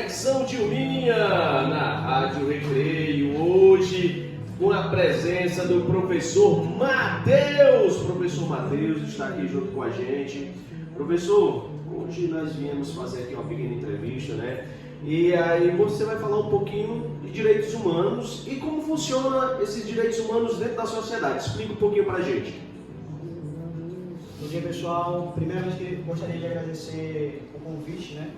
Conexão Dilminha, na Rádio Recreio, hoje com a presença do professor Matheus. Professor Matheus está aqui junto com a gente. Professor, hoje nós viemos fazer aqui uma pequena entrevista, né? E aí você vai falar um pouquinho de direitos humanos e como funciona esses direitos humanos dentro da sociedade. Explica um pouquinho pra gente. Bom dia, pessoal. Primeiramente, gostaria de agradecer o convite, né?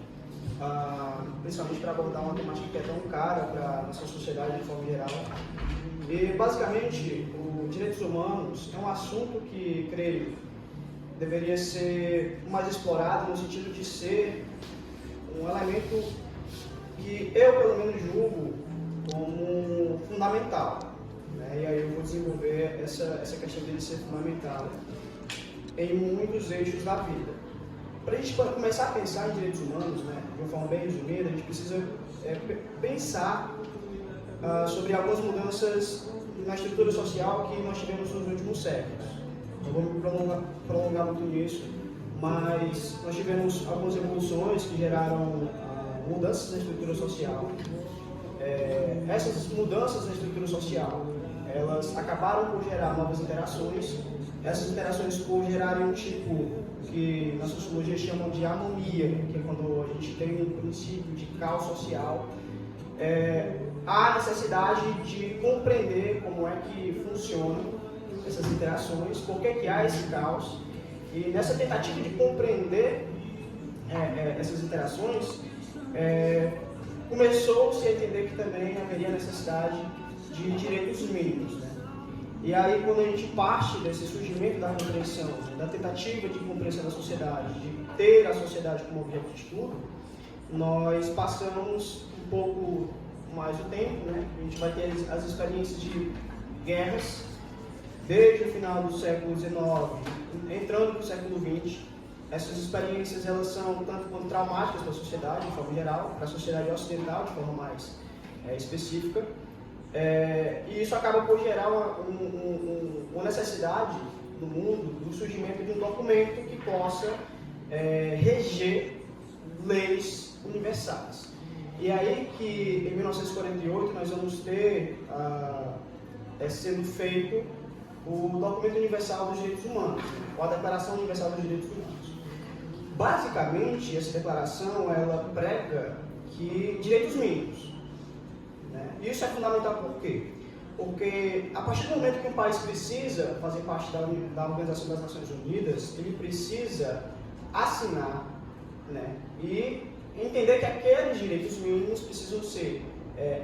Principalmente para abordar uma temática que é tão cara para a nossa sociedade de forma geral. E, basicamente, os direitos humanos é um assunto que, creio, deveria ser mais explorado no sentido de ser um elemento que eu, pelo menos, julgo como fundamental, né? E aí eu vou desenvolver essa questão dele ser fundamental em muitos eixos da vida. Para a gente começar a pensar em direitos humanos, né, de uma forma bem resumida, a gente precisa pensar sobre algumas mudanças na estrutura social que nós tivemos nos últimos séculos. Não vou me prolongar muito nisso, mas nós tivemos algumas evoluções que geraram mudanças na estrutura social. Essas mudanças na estrutura social, elas acabaram por gerar novas interações. Essas interações por gerarem um tipo que na sociologia chamam de anomia, que é quando a gente tem um princípio de caos social. Há necessidade de compreender como é que funcionam essas interações, por que há esse caos. E nessa tentativa de compreender essas interações, começou-se a entender que também haveria necessidade de direitos mínimos, né? E aí, quando a gente parte desse surgimento da compreensão, da tentativa de compreensão da sociedade, de ter a sociedade como objeto de estudo, nós passamos um pouco mais o tempo, né? A gente vai ter as experiências de guerras, desde o final do século XIX, entrando no século XX. Essas experiências, elas são tanto quanto traumáticas para a sociedade, de forma geral, para a sociedade ocidental, de forma mais específica. E isso acaba por gerar uma necessidade no mundo do surgimento de um documento que possa reger leis universais. E aí que, em 1948, nós vamos ter sendo feito o Documento Universal dos Direitos Humanos, ou a Declaração Universal dos Direitos Humanos. Basicamente, essa declaração, ela prega que direitos mínimos. Isso é fundamental por quê? Porque a partir do momento que um país precisa fazer parte da Organização das Nações Unidas, ele precisa assinar, né, e entender que aqueles direitos mínimos precisam ser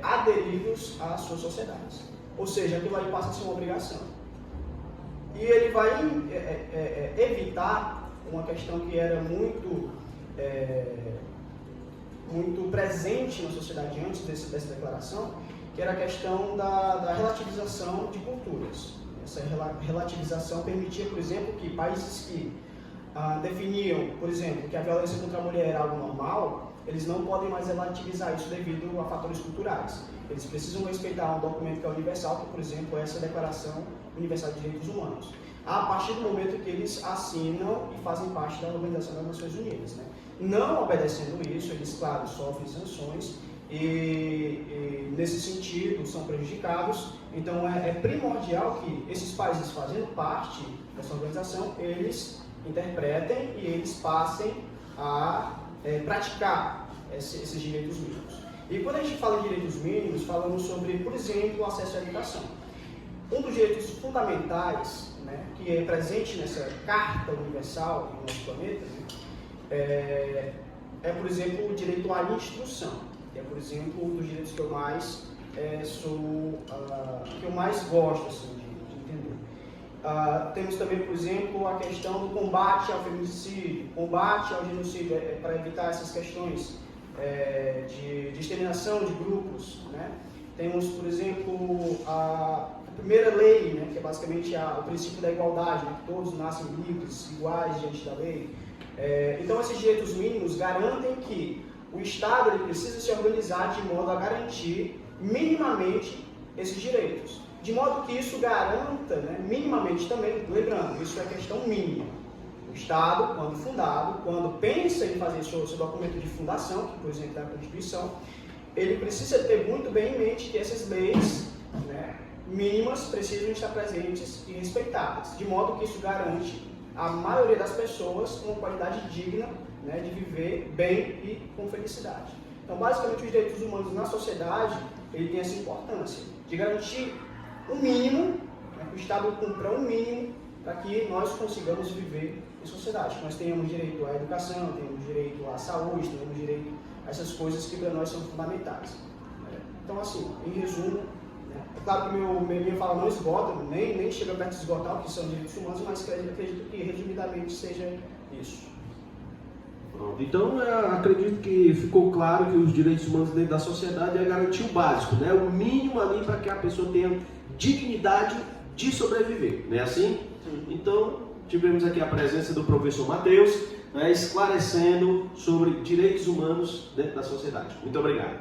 aderidos às suas sociedades. Ou seja, aquilo aí passa a ser uma obrigação. E ele vai evitar uma questão que era muito presente na sociedade antes dessa declaração, que era a questão da relativização de culturas. Essa relativização permitia, por exemplo, que países que definiam, por exemplo, que a violência contra a mulher era algo normal, eles não podem mais relativizar isso devido a fatores culturais. Eles precisam respeitar um documento que é universal, que, por exemplo, é essa Declaração Universal de Direitos Humanos, a partir do momento que eles assinam e fazem parte da Organização das Nações Unidas, né? Não obedecendo isso, eles, claro, sofrem sanções e nesse sentido, são prejudicados. Então, é primordial que esses países fazendo parte dessa organização, eles interpretem e eles passem a praticar esses direitos mínimos. E quando a gente fala de direitos mínimos, falamos sobre, por exemplo, o acesso à educação. Um dos direitos fundamentais, né, que é presente nessa Carta Universal do nosso planeta, né, por exemplo, o direito à instrução. Que é, por exemplo, um dos direitos que eu mais que eu mais gosto assim, de entender. Temos também, por exemplo, a questão do combate ao feminicídio, combate ao genocídio, para evitar essas questões de exterminação de grupos, né? Temos, por exemplo, a primeira lei, né, que é basicamente o princípio da igualdade, né, que todos nascem livres, iguais diante da lei. Então, esses direitos mínimos garantem que o Estado ele precisa se organizar de modo a garantir minimamente esses direitos. De modo que isso garanta, né, minimamente também, lembrando, isso é questão mínima. O Estado, quando fundado, quando pensa em fazer seu documento de fundação, que por exemplo é a Constituição, ele precisa ter muito bem em mente que essas leis, né, mínimas precisam estar presentes e respeitadas, de modo que isso garante à maioria das pessoas uma qualidade digna, né, de viver bem e com felicidade. Então, basicamente, os direitos humanos na sociedade, ele tem essa importância de garantir o mínimo, né, que o Estado cumpra o mínimo para que nós consigamos viver em sociedade, que nós tenhamos direito à educação, tenhamos direito à saúde, tenhamos direito a essas coisas que para nós são fundamentais. Então, assim, em resumo, é claro que minha fala não esgota, nem chega perto de esgotar o que são direitos humanos, mas acredito que resumidamente seja isso. Pronto. Então, eu acredito que ficou claro que os direitos humanos dentro da sociedade é garantir o básico, né? O mínimo ali para que a pessoa tenha dignidade de sobreviver, não é assim? Sim. Então, tivemos aqui a presença do professor Matheus, né, esclarecendo sobre direitos humanos dentro da sociedade. Muito obrigado.